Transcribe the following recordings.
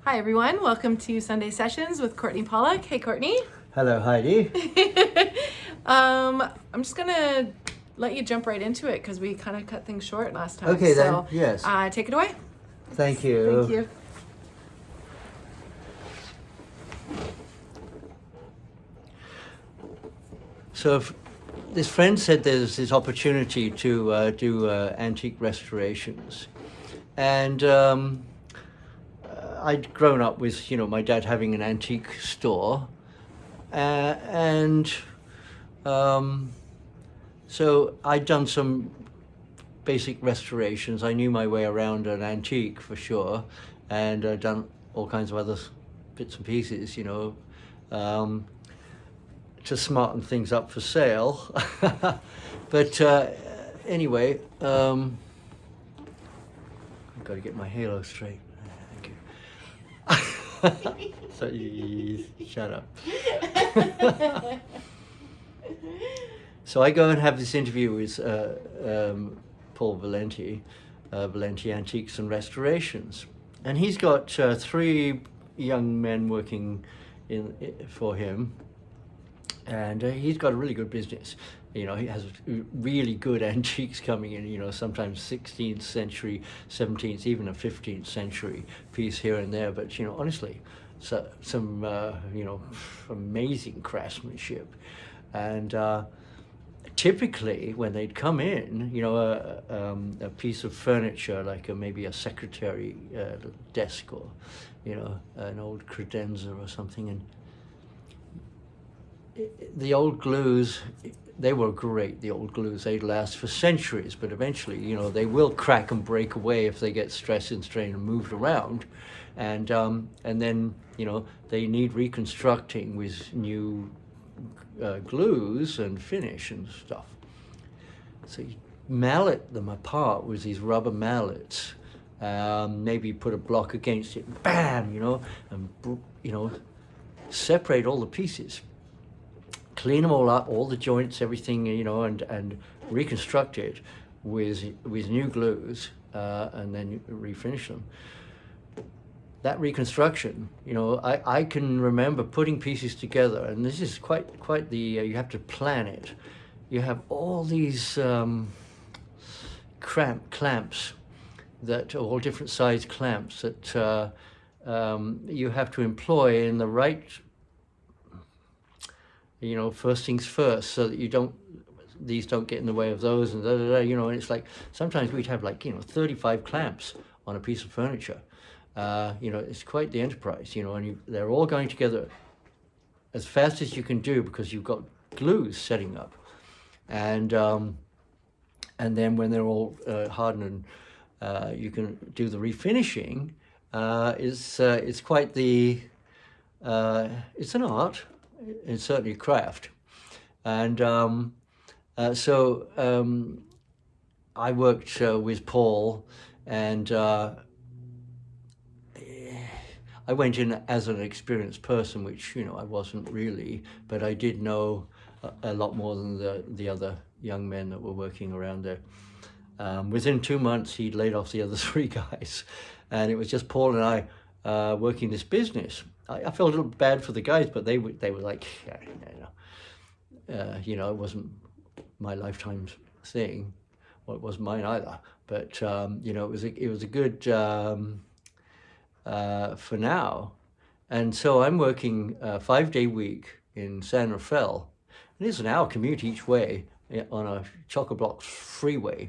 Hi everyone, welcome to Sunday Sessions with Courtenay Pollock. Hey Courtenay. Hello, Heidi. I'm just gonna let you jump right into it because we kind of cut things short last time. Okay then, So, yes. take it away. Thank you. Thank you. So this friend said there's this opportunity to do antique restorations. And I'd grown up with, my dad having an antique store. So I'd done some basic restorations. I knew my way around an antique for sure. And I'd done all kinds of other bits and pieces, to smarten things up for sale. But anyway, I've got to get my halo straight. Thank you. So shut up. So I go and have this interview with Paul Valenti, Valenti Antiques and Restorations, and he's got 3 young men working for him. And he's got a really good business. He has really good antiques coming in, sometimes 16th century, 17th, even a 15th century piece here and there. But, honestly, some amazing craftsmanship. And typically when they'd come in, a piece of furniture, like maybe a secretary desk or, an old credenza or something, and the old glues, they were great, the old glues. They'd last for centuries, but eventually, they will crack and break away if they get stressed and strained and moved around. And then, they need reconstructing with new glues and finish and stuff. So you mallet them apart with these rubber mallets. Maybe put a block against it, bam, and, separate all the pieces. Clean them all up, all the joints, everything, and reconstruct it with new glues, and then refinish them. That reconstruction, I can remember putting pieces together, and this is quite the, you have to plan it. You have all these clamps that are all different size clamps that you have to employ in the right, first things first, so that these don't get in the way of those, and and it's like, sometimes we'd have 35 clamps on a piece of furniture. It's quite the enterprise, and they're all going together as fast as you can do because you've got glues setting up. And then when they're all hardened and you can do the refinishing, it's quite the, it's an art. It's certainly a craft. And so I worked with Paul, and I went in as an experienced person, which, I wasn't really, but I did know a lot more than the other young men that were working around there. Within 2 months, he'd laid off the other 3 guys, and it was just Paul and I working this business. I felt a little bad for the guys, but they were like, it wasn't my lifetime's thing. Well, it wasn't mine either. But it was a good for now. And so I'm working a 5-day week in San Rafael, and it's an hour commute each way on a chock-a-block freeway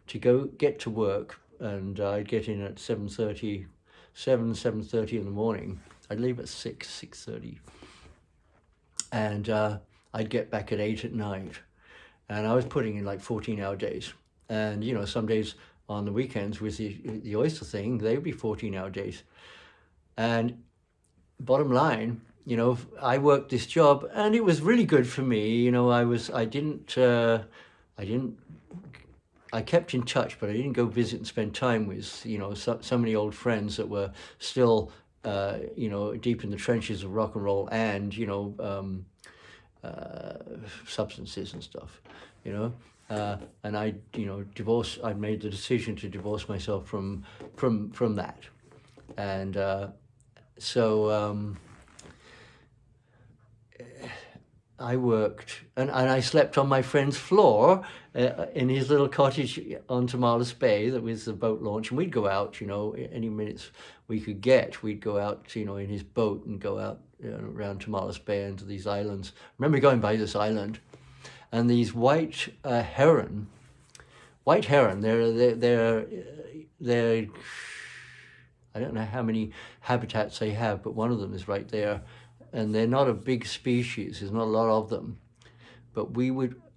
to go get to work. And I'd get in at 7:30 in the morning. I'd leave at 6:30, and I'd get back at 8 at night, and I was putting in 14-hour days. And some days on the weekends with the oyster thing, they would be 14-hour days. And bottom line, I worked this job, and it was really good for me. I kept in touch, but I didn't go visit and spend time with, so many old friends that were still, deep in the trenches of rock and roll and, substances and stuff, and I, I made the decision to divorce myself from that. And so I worked, and I slept on my friend's floor in his little cottage on Tomales Bay. That was the boat launch, and we'd go out, any minutes we could get, we'd go out, in his boat and go out around Tomales Bay into these islands. I remember going by this island, and these white heron. They're I don't know how many habitats they have, but one of them is right there. And they're not a big species, there's not a lot of them. But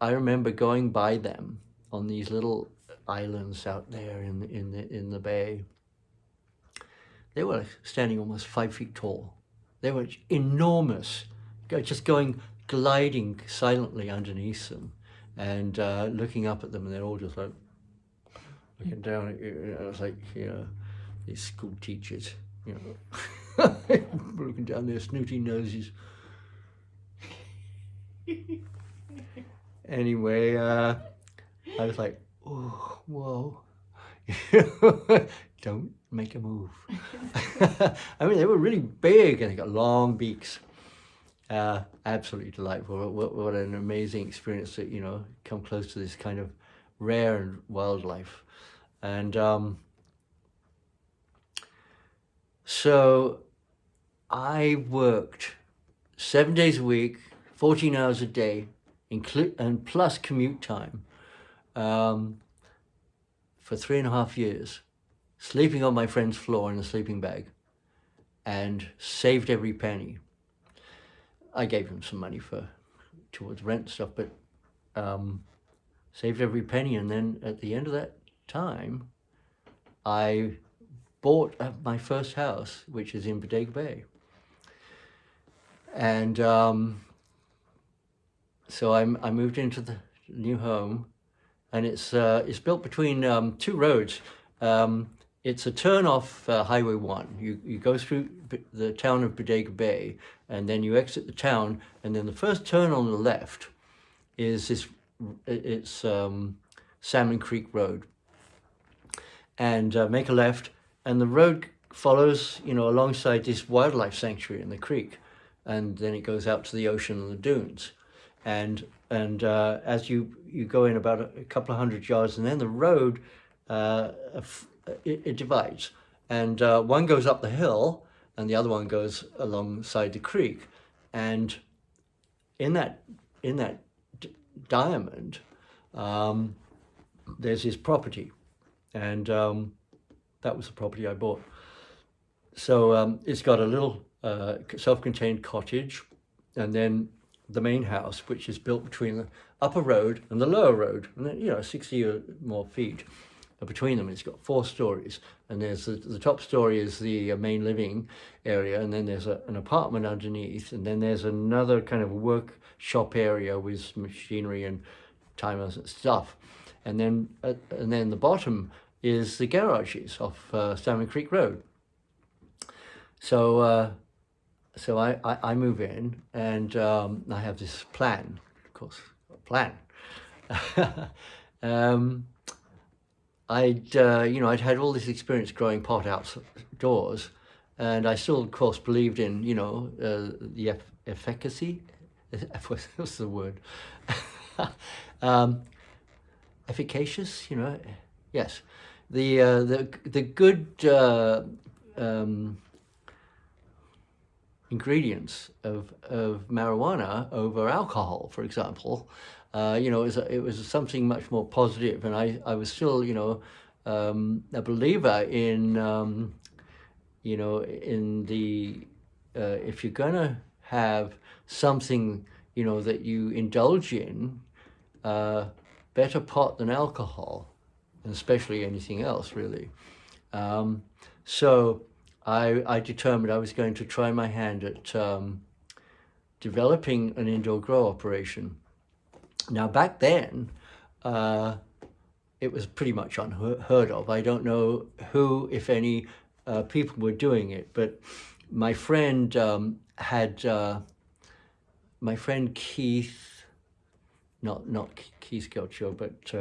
I remember going by them on these little islands out there in the bay. They were standing almost 5 feet tall. They were enormous, just gliding silently underneath them and looking up at them, and they're all just like, looking down at you. It was like, these school teachers, looking down their snooty noses. Anyway, I was like, oh, whoa. Don't make a move. I mean, they were really big and they got long beaks. Absolutely delightful. What an amazing experience to, come close to this kind of rare wildlife. And so I worked 7 days a week, 14 hours a day, and plus commute time, for 3.5 years, sleeping on my friend's floor in a sleeping bag, and saved every penny. I gave him some money towards rent and stuff, but saved every penny. And then at the end of that time, I bought my first house, which is in Bodega Bay. And so I moved into the new home, and it's built between two roads. It's a turn off Highway 1. You go through the town of Bodega Bay, and then you exit the town, and then the first turn on the left is Salmon Creek Road. And make a left, and the road follows, alongside this wildlife sanctuary in the creek, and then it goes out to the ocean and the dunes. And as you go in about a couple of 100 yards, and then the road it divides, and one goes up the hill, and the other one goes alongside the creek. And in that diamond, there's this property. And that was the property I bought. So it's got a little self-contained cottage, and then the main house, which is built between the upper road and the lower road, and then 60 or more feet between them. It's got 4 stories, and there's the top story is the main living area, and then there's an apartment underneath, and then there's another kind of workshop area with machinery and timers and stuff. And then the bottom is the garages off Salmon Creek Road. So I move in, and I have this plan, of course, a plan. I'd had all this experience growing pot outdoors, and I still, of course, believed in, the efficacy. What's the word? Efficacious, yes. The good ingredients of marijuana over alcohol, for example. It was something much more positive, and I was still, a believer in, in the if you're gonna have something, that you indulge in, better pot than alcohol, and especially anything else, really. So I determined I was going to try my hand at developing an indoor grow operation. Now, back then, it was pretty much unheard of. I don't know who, if any, people were doing it, but my friend my friend Keith, not Keith Gilcho, but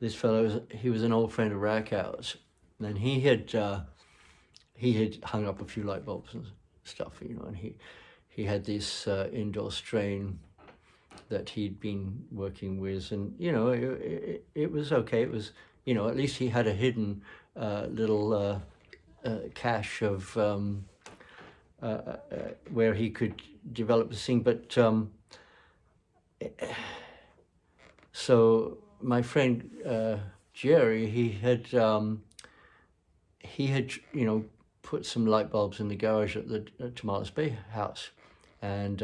this fellow, he was an old friend of Rackow's, and he had he had hung up a few light bulbs and stuff, and he had this indoor strain that he'd been working with, and it was okay. It was, at least he had a hidden little cache of where he could develop this thing. But so my friend Jerry, he had put some light bulbs in the garage at the Tomales Bay house, and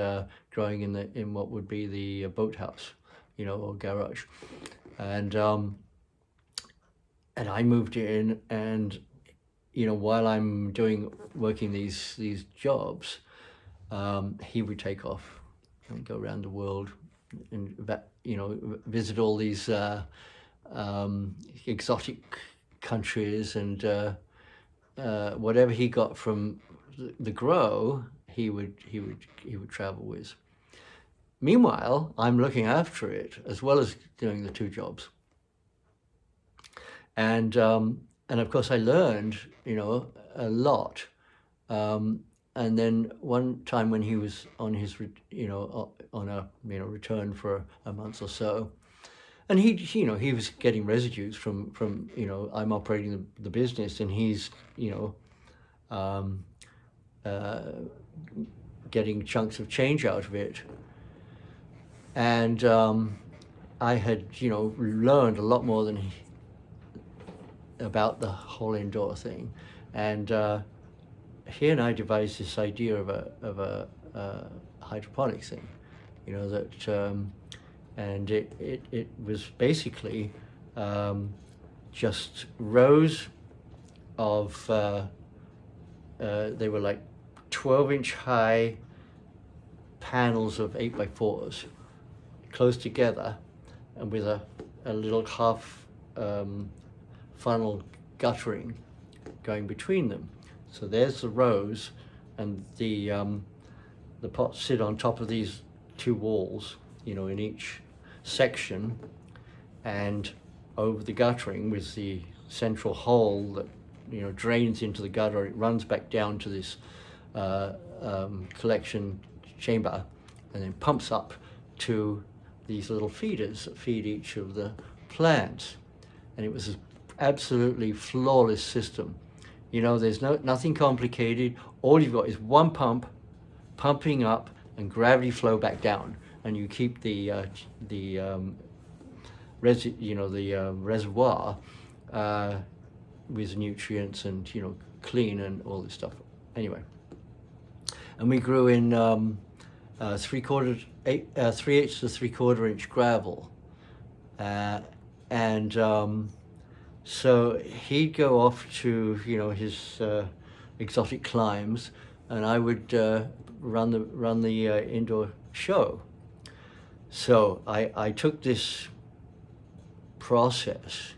growing in what would be the boathouse, or garage, and I moved in, and while I'm working these jobs, he would take off and go around the world and visit all these exotic countries, and whatever he got from the grow, he would travel with. Meanwhile, I'm looking after it as well as doing the two jobs, and of course I learned a lot. And then one time when he was on his on a return for a month or so, and he was getting residues from I'm operating the business, and he's getting chunks of change out of it. And I had learned a lot more than about the whole indoor thing, and he and I devised this idea of a hydroponics thing, that and it was basically just rows of they were like 12-inch high panels of 8x4s close together, and with a little half funnel guttering going between them. So there's the rows, and the pots sit on top of these two walls, in each section, and over the guttering with the central hole that drains into the gutter. It runs back down to this collection chamber, and then pumps up to these little feeders that feed each of the plants. And it was an absolutely flawless system. There's nothing complicated. All you've got is one pump pumping up and gravity flow back down, and you keep the reservoir with nutrients and clean and all this stuff. Anyway, and we grew in 3/8 to 3/4 inch gravel, and so he'd go off to his exotic climbs, and I would run the indoor show. So I took this process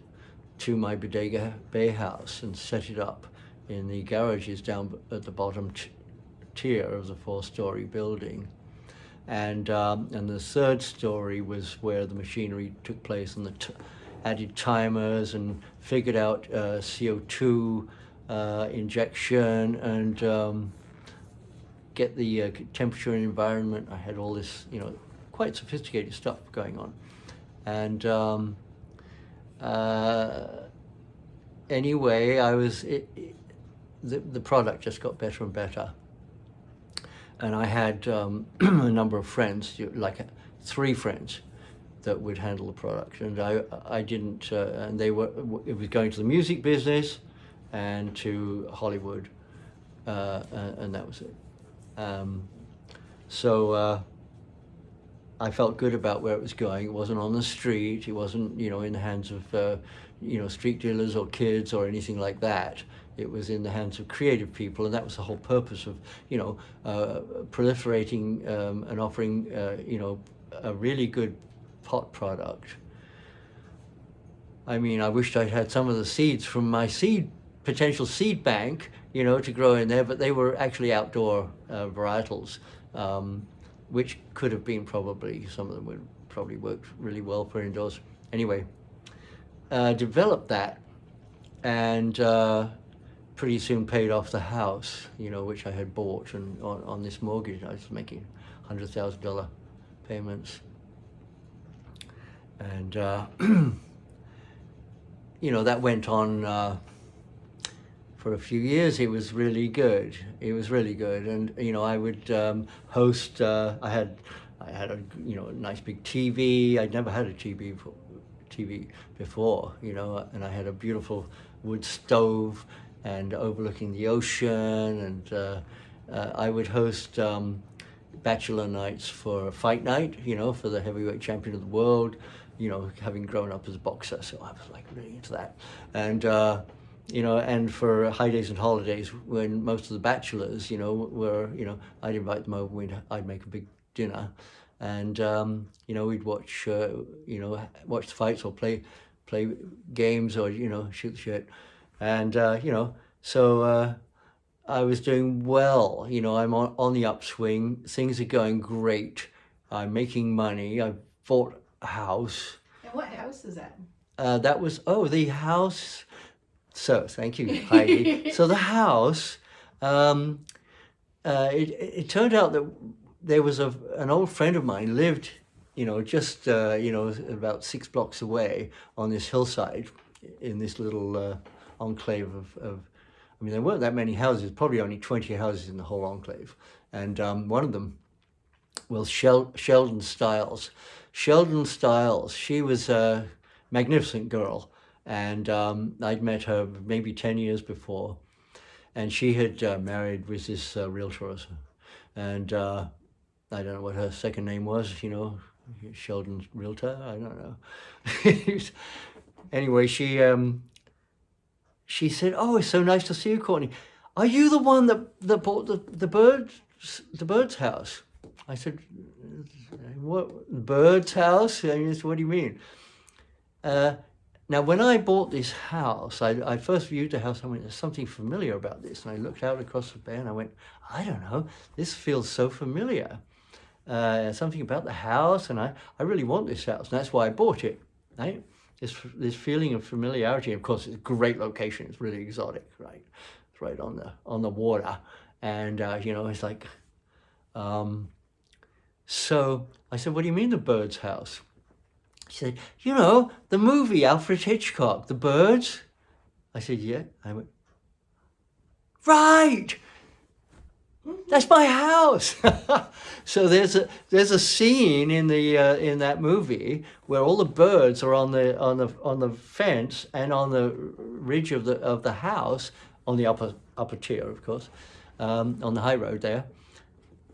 to my Bodega Bay house and set it up in the garages down at the bottom tier of the 4-story building, and the 3rd story was where the machinery took place, and added timers and figured out CO2 injection, and get the temperature and environment. I had all this, quite sophisticated stuff going on. And anyway, the product just got better and better. And I had a number of friends, like 3 friends, that would handle the product, and I didn't, and it was going to the music business and to Hollywood, and that was it. So I felt good about where it was going. It wasn't on the street. It wasn't, in the hands of, street dealers or kids or anything like that. It was in the hands of creative people, and that was the whole purpose of, proliferating and offering, a really good pot product. I mean, I wished I'd had some of the seeds from my potential seed bank, to grow in there, but they were actually outdoor varietals, which could have been some of them would probably work really well for indoors. Anyway, developed that and pretty soon paid off the house, which I had bought, and on this mortgage I was making $100,000 payments, and that went on for a few years. It was really good. And I would host. I had a nice big TV. I'd never had a TV before, and I had a beautiful wood stove and overlooking the ocean, and I would host bachelor nights for Fight Night, for the heavyweight champion of the world, having grown up as a boxer, so I was like really into that. And and for high days and holidays, when most of the bachelors, were, I'd invite them over, I'd make a big dinner, and we'd watch watch the fights or play games, or shoot the shit, and so I was doing well. I'm on the upswing. Things are going great. I'm making money. I bought a house. And what house is that? That was the house. So thank you, Heidi. So the house, it turned out that there was an old friend of mine lived, just about 6 blocks away on this hillside, in this little enclave of. I mean, there weren't that many houses. Probably only 20 houses in the whole enclave, and one of them was Sheldon Stiles. Sheldon Stiles. She was a magnificent girl. And I'd met her maybe 10 years before, and she had married with this realtor, and I don't know what her second name was, Sheldon's realtor, I don't know. Anyway, she said, "Oh, it's so nice to see you, Courtney. Are you the one that bought the bird's house?" I said, "What, bird's house? I mean, what do you mean?" Now, when I bought this house, I first viewed the house. I went, "There's something familiar about this." And I looked out across the bay and I went, "I don't know, this feels so familiar. Something about the house, and I really want this house." And that's why I bought it, right? This feeling of familiarity. Of course, it's a great location. It's really exotic, right? It's right on the water. And, it's like, so I said, "What do you mean the bird's house?" She said, "The movie, Alfred Hitchcock, The Birds?" I said, "Yeah." I went, "Right! That's my house." So there's a scene in that movie where all the birds are on the fence and on the ridge of the house, on the upper tier, of course, on the high road there,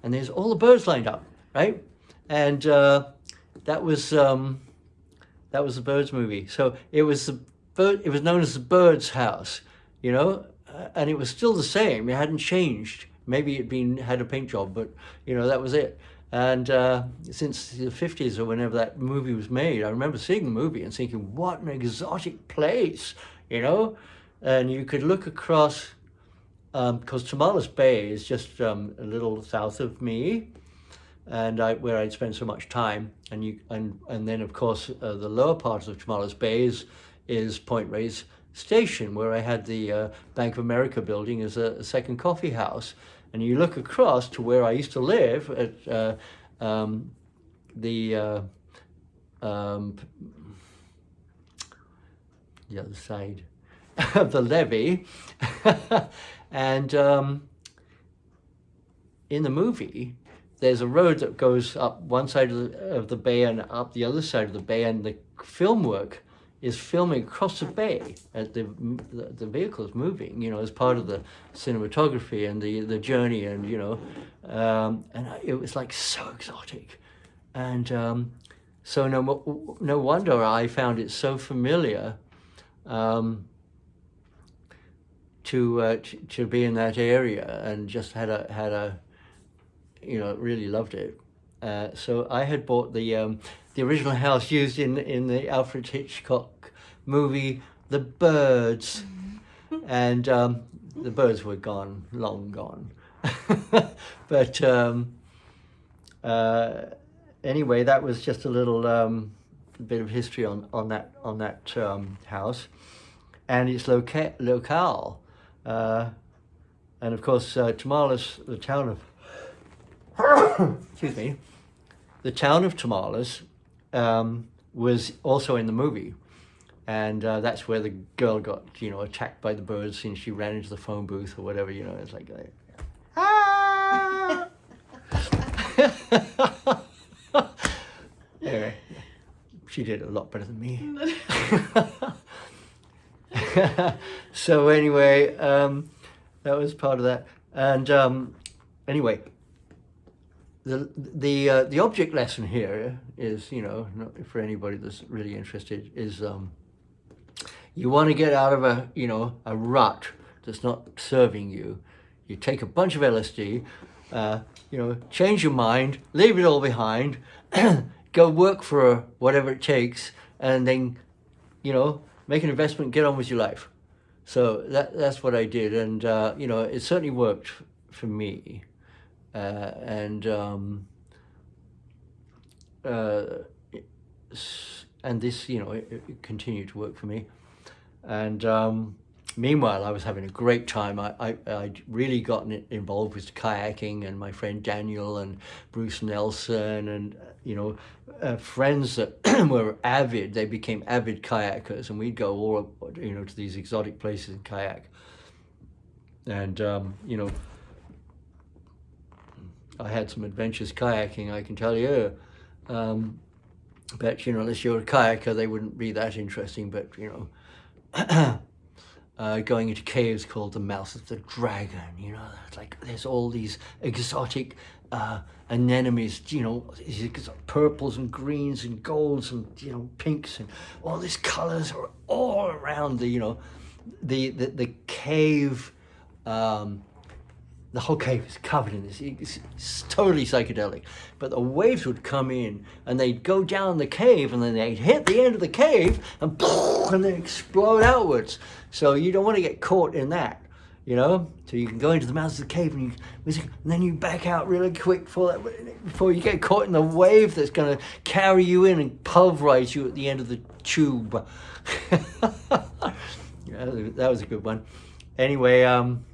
and there's all the birds lined up, right? And that was the Birds movie. So it was known as the Bird's house, and it was still the same. It hadn't changed. Maybe it had a paint job, but that was it. And since the 50s or whenever that movie was made, I remember seeing the movie and thinking, what an exotic place, And you could look across, because Tomales Bay is just a little south of me, and where I'd spent so much time, and then of course the lower part of Tomales Bay is Point Reyes Station, where I had the Bank of America building as a second coffee house, and you look across to where I used to live at the other side of the levee, and in the movie, there's a road that goes up one side of the bay and up the other side of the bay, and the film work is filming across the bay as the vehicle is moving, as part of the cinematography and the journey, and and it was like so exotic, and so no wonder I found it so familiar to be in that area, and just had a really loved it. So I had bought the original house used in the Alfred Hitchcock movie, The Birds, and the birds were gone, long gone. But anyway, that was just a little bit of history on that house, and its locale. And of course, Tamales, the town of excuse me, the town of Tamales was also in the movie, and that's where the girl got, you know, attacked by the birds and she ran into the phone booth or whatever. You know, it's like, ah. Anyway, she did it a lot better than me. So anyway, that was part of that. And anyway, the object lesson here is, you know, for anybody that's really interested, is you want to get out of a rut that's not serving you. You take a bunch of LSD, you know, change your mind, leave it all behind, go work for whatever it takes, and then, you know, make an investment, get on with your life. So that's what I did, and you know, it certainly worked for me, and this, you know, it continued to work for me, and meanwhile, I was having a great time. I'd really gotten involved with kayaking, and my friend Daniel and Bruce Nelson, and you know, friends that were avid. They became avid kayakers, and we'd go all, you know, to these exotic places and kayak. And you know, I had some adventures kayaking, I can tell you. But you know, unless you're a kayaker, they wouldn't be that interesting. But you know. Going into caves called the Mouth of the Dragon, you know, it's like there's all these exotic anemones, you know, these purples and greens and golds and, you know, pinks, and all these colors are all around the, you know, the cave. The whole cave is covered in this. It's totally psychedelic. But the waves would come in, and they'd go down the cave, and then they'd hit the end of the cave, and then explode outwards. So you don't want to get caught in that, you know. So you can go into the mouth of the cave, and then you back out really quick before you get caught in the wave that's going to carry you in and pulverize you at the end of the tube. Yeah, that was a good one. Anyway,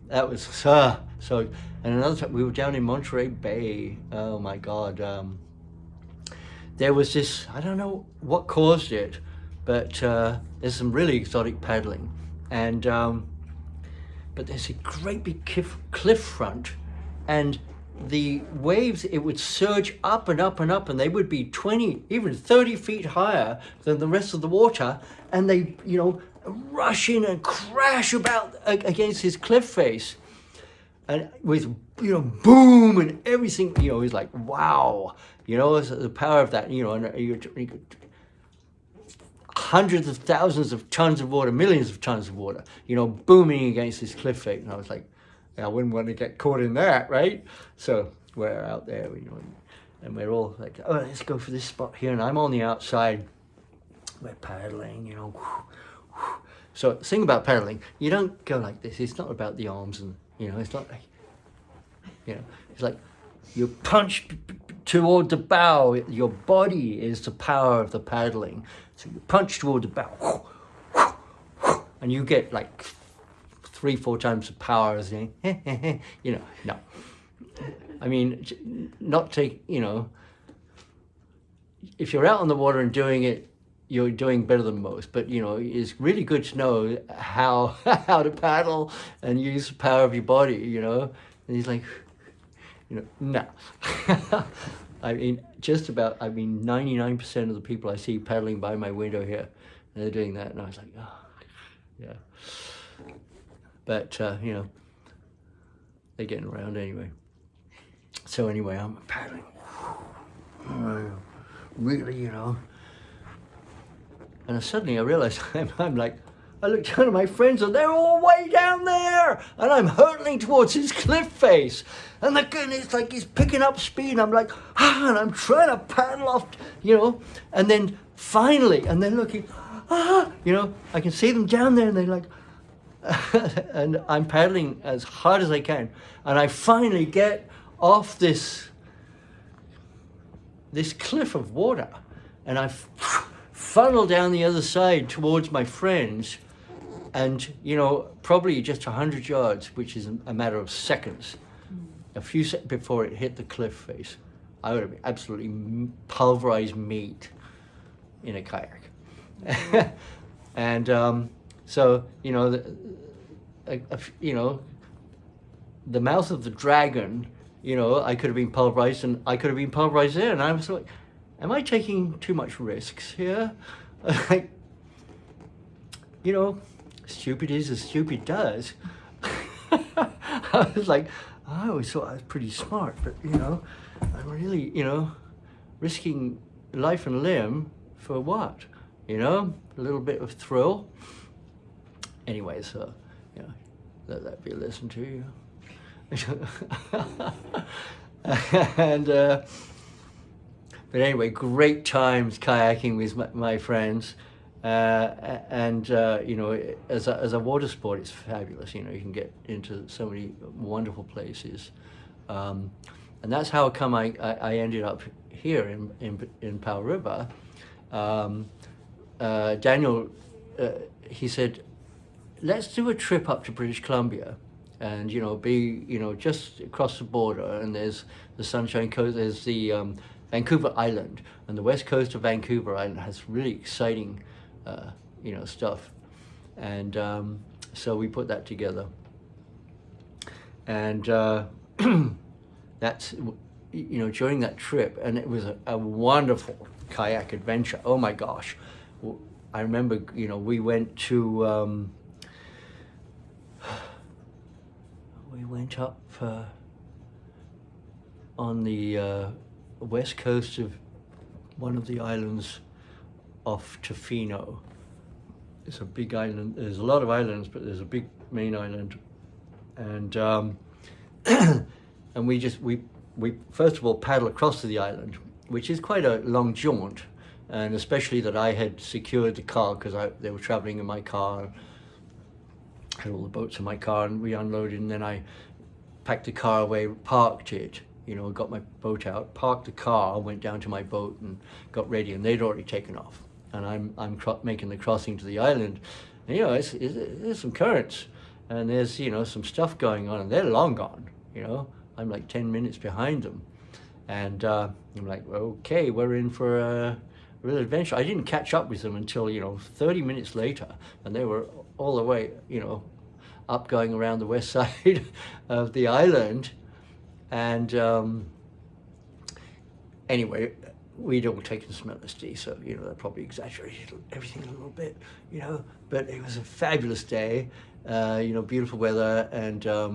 that was so. And another time we were down in Monterey Bay. Oh my God! There was this. I don't know what caused it, but there's some really exotic paddling, and but there's a great big cliff front, and the waves, it would surge up and up and up, and they would be 20, even 30 feet higher than the rest of the water, and they, you know, rush in and crash about against his cliff face, and with, you know, boom and everything, you know, he's like, wow, you know, the power of that, you know, and you hundreds of thousands of tons of water, millions of tons of water, you know, booming against this cliff face, and I was like, I wouldn't want to get caught in that, right? So we're out there, you know, and we're all like, oh, let's go for this spot here, and I'm on the outside, we're paddling, you know. So the thing about paddling, you don't go like this. It's not about the arms, and, you know, it's not like, you know, it's like you punch toward the bow. Your body is the power of the paddling. So you punch toward the bow, and you get like 3-4 times the power as you know, no. I mean, not take, you know, if you're out on the water and doing it, you're doing better than most, but, you know, it's really good to know how to paddle and use the power of your body, you know. And he's like, you know, no. I mean, 99% of the people I see paddling by my window here, they're doing that, and I was like, oh, yeah. But, you know, they're getting around anyway. So anyway, I'm paddling. Really, you know. And suddenly I realized I'm like, I looked down at my friends and they're all way down there, and I'm hurtling towards his cliff face, and it's like he's picking up speed, and I'm like, and I'm trying to paddle off, you know, and then finally, and they're looking, you know, I can see them down there, and they're like, and I'm paddling as hard as I can, and I finally get off this cliff of water, and I funnel down the other side towards my friends, And, you know, probably just 100 yards, which is a matter of seconds, a few seconds before it hit the cliff face, I would have been absolutely pulverized meat in a kayak. And so, you know, the mouth of the dragon, you know, I could have been pulverized, and I could have been pulverized there. And I was like, am I taking too much risks here? Like, you know, stupid is as stupid does. I was like, I always thought I was pretty smart, but, you know, I'm really, you know, risking life and limb for what? You know, a little bit of thrill. Anyway, so, you know, let that be a lesson to you. And, but anyway, great times kayaking with my friends. And you know, as a water sport, it's fabulous. You know, you can get into so many wonderful places, and that's how come I ended up here in Powell River. Daniel, he said, let's do a trip up to British Columbia, and you know, be, you know, just across the border, and there's the Sunshine Coast, there's the Vancouver Island, and the west coast of Vancouver Island has really exciting you know, stuff. And so we put that together. And that's, you know, during that trip, and it was a wonderful kayak adventure. Oh my gosh. I remember, you know, we went to, we went up on the west coast of one of the islands off Tofino. It's a big island. There's a lot of islands, but there's a big main island, and and we first of all paddle across to the island, which is quite a long jaunt, and especially that I had secured the car because they were traveling in my car. I had all the boats in my car, and we unloaded, and then I packed the car away, parked it. You know, got my boat out, parked the car, went down to my boat and got ready, and they'd already taken off. And I'm making the crossing to the island. And, you know, there's some currents, and there's, you know, some stuff going on, and they're long gone. You know, I'm like 10 minutes behind them, and I'm like, okay, we're in for a real adventure. I didn't catch up with them until, you know, 30 minutes later, and they were all the way, you know, up going around the west side of the island, and anyway. We'd all taken some LSD, so, you know, that probably exaggerated everything a little bit, you know, but it was a fabulous day, you know, beautiful weather, and I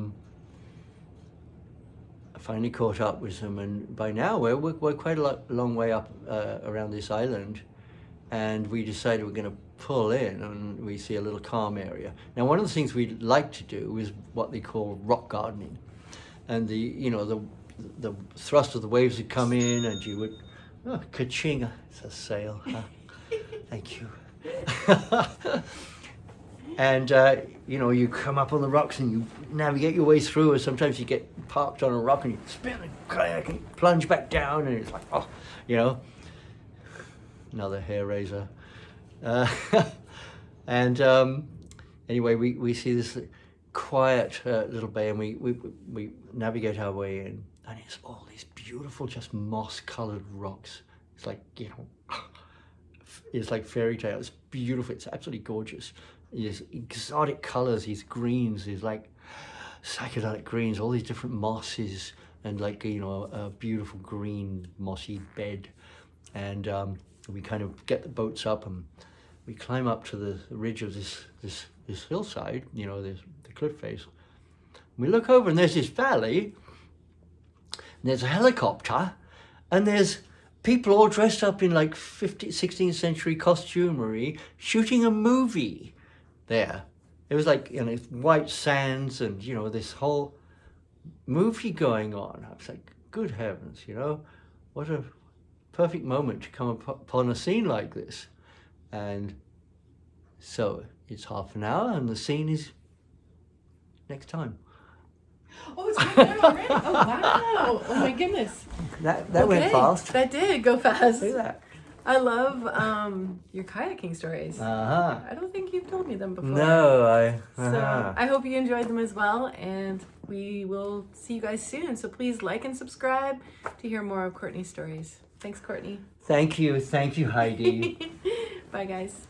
finally caught up with them, and by now we're quite a long way up around this island, and we decided we're going to pull in, and we see a little calm area. Now, one of the things we like to do is what they call rock gardening, and you know, the thrust of the waves would come in, and you would, oh, ka-ching, it's a sail, huh? Thank you. And, you know, you come up on the rocks and you navigate your way through, and sometimes you get parked on a rock and you spin a kayak and you plunge back down, and it's like, oh, you know, another hair raiser. And anyway, we see this quiet little bay, and we navigate our way in, and it's all these beautiful, just moss-colored rocks. It's like, you know, it's like fairy tale. It's beautiful. It's absolutely gorgeous. These exotic colors, these greens, these like psychedelic greens, all these different mosses, and like, you know, a beautiful green mossy bed. And we kind of get the boats up, and we climb up to the ridge of this hillside, you know, the cliff face. We look over, and there's this valley, and there's a helicopter, and there's people all dressed up in like 16th century costumery shooting a movie there. It was like, you know, white sands and, you know, this whole movie going on. I was like, good heavens, you know, what a perfect moment to come upon a scene like this. And so it's half an hour, and the scene is next time. Oh, it's going there already? Oh, wow. Oh, my goodness. That went fast. That did go fast. See that? I love your kayaking stories. Uh-huh. I don't think you've told me them before. No, So I hope you enjoyed them as well, and we will see you guys soon. So please like and subscribe to hear more of Courtney's stories. Thanks, Courtney. Thank you, Heidi. Bye, guys.